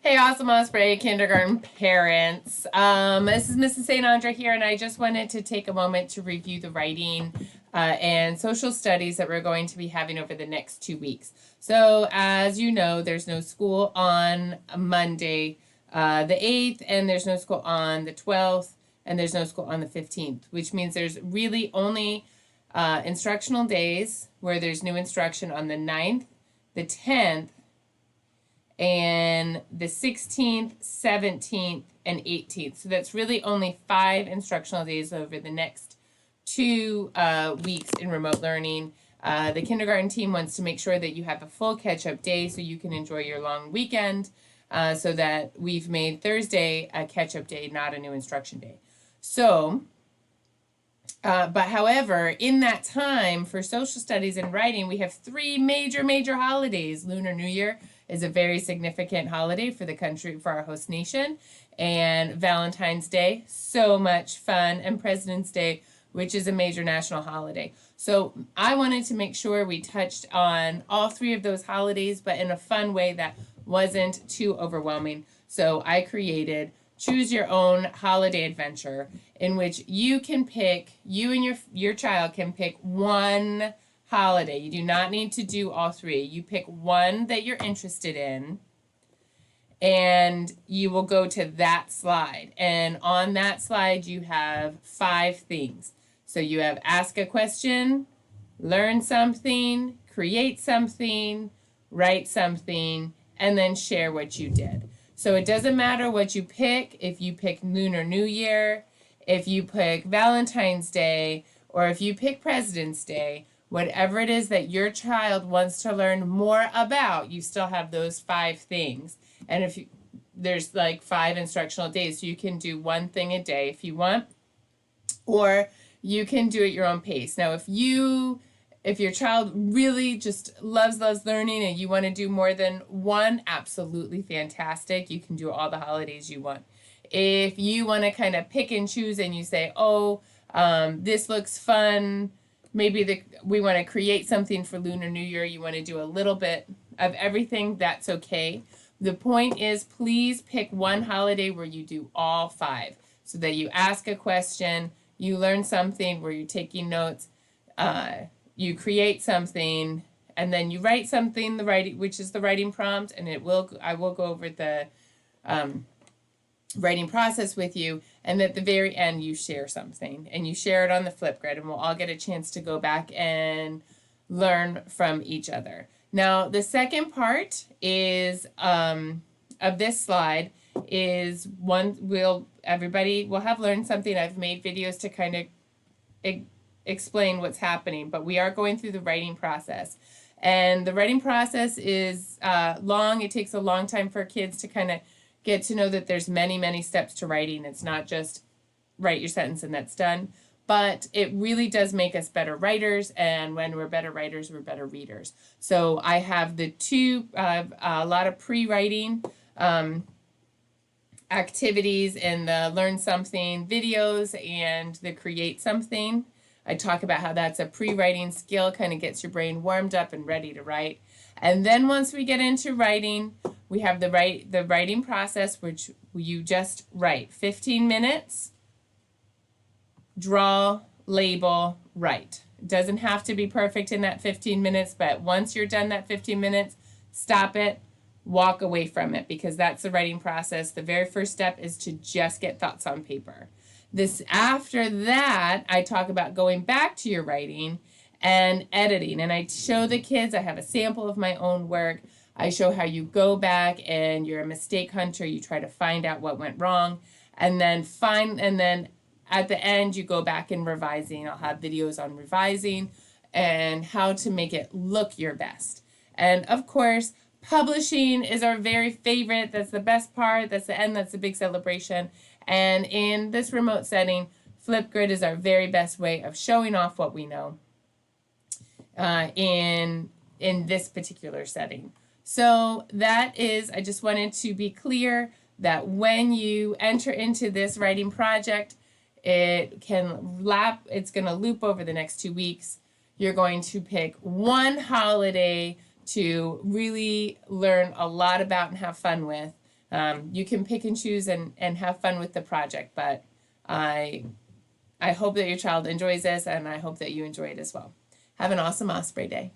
Hey, Awesome Osprey kindergarten parents. This is Mrs. St. Andre here, and I just wanted to take a moment to review the writing and social studies that we're going to be having over the next 2 weeks. So, as you know, there's no school on Monday, the 8th, and there's no school on the 12th, and there's no school on the 15th, which means there's really only instructional days where there's new instruction on the 9th, the 10th, and the 16th, 17th, and 18th. So that's really only 5 instructional days over the next 2 weeks in remote learning. The kindergarten team wants to make sure that you have a full catch-up day so you can enjoy your long weekend, so that we've made Thursday a catch-up day, not a new instruction day. So, but however, in that time for social studies and writing, we have 3 major holidays. Lunar New Year is a very significant holiday for the country, for our host nation, and Valentine's Day, so much fun, and President's Day, which is a major national holiday. So I wanted to make sure we touched on all 3 of those holidays, but in a fun way that wasn't too overwhelming. So I created Choose Your Own Holiday Adventure, in which you can pick, you and your child can pick one holiday. You do not need to do all 3. You pick one that you're interested in, and you will go to that slide. And on that slide, you have 5 things. So you have ask a question, learn something, create something, write something, and then share what you did. So it doesn't matter what you pick, if you pick Lunar New Year, if you pick Valentine's Day, or if you pick President's Day, whatever it is that your child wants to learn more about, you still have those 5 things. And if you, there's like 5 instructional days, so you can do one thing a day if you want, or you can do it your own pace. Now, if your child really just loves learning and you want to do more than one, absolutely fantastic. You can do all the holidays you want. If you want to kind of pick and choose and you say, this looks fun, maybe we want to create something for Lunar New Year, you want to do a little bit of everything, that's okay. The point is, please pick one holiday where you do all 5, so that you ask a question, you learn something where you're taking notes, you create something, and then you write something, which is the writing prompt, and I will go over the writing process with you, and at the very end you share something, and you share it on the Flipgrid, and we'll all get a chance to go back and learn from each other. Now, the second part is of this slide is everybody will have learned something. I've made videos to kind of explain what's happening, but we are going through the writing process. And the writing process is long. It takes a long time for kids to kind of get to know that there's many steps to writing. It's not just write your sentence and that's done. But it really does make us better writers, and when we're better writers, we're better readers. So I have a lot of pre-writing activities in the Learn Something videos and the Create Something. I talk about how that's a pre-writing skill, kind of gets your brain warmed up and ready to write. And then once we get into writing, we have the writing process, which you just write 15 minutes. Draw, label, write. It doesn't have to be perfect in that 15 minutes, but once you're done that 15 minutes, stop it, walk away from it, because that's the writing process. The very first step is to just get thoughts on paper. After that, I talk about going back to your writing and editing, and I show the kids, I have a sample of my own work. I show how you go back and you're a mistake hunter, you try to find out what went wrong, and then at the end, you go back and revising. I'll have videos on revising and how to make it look your best. And of course, publishing is our very favorite. That's the best part. That's the end. That's the big celebration. And in this remote setting, Flipgrid is our very best way of showing off what we know in this particular setting. So that is, I just wanted to be clear that when you enter into this writing project, it's going to loop over the next 2 weeks. You're going to pick one holiday to really learn a lot about and have fun with. You can pick and choose and have fun with the project, but I hope that your child enjoys this, and I hope that you enjoy it as well. Have an awesome Osprey Day.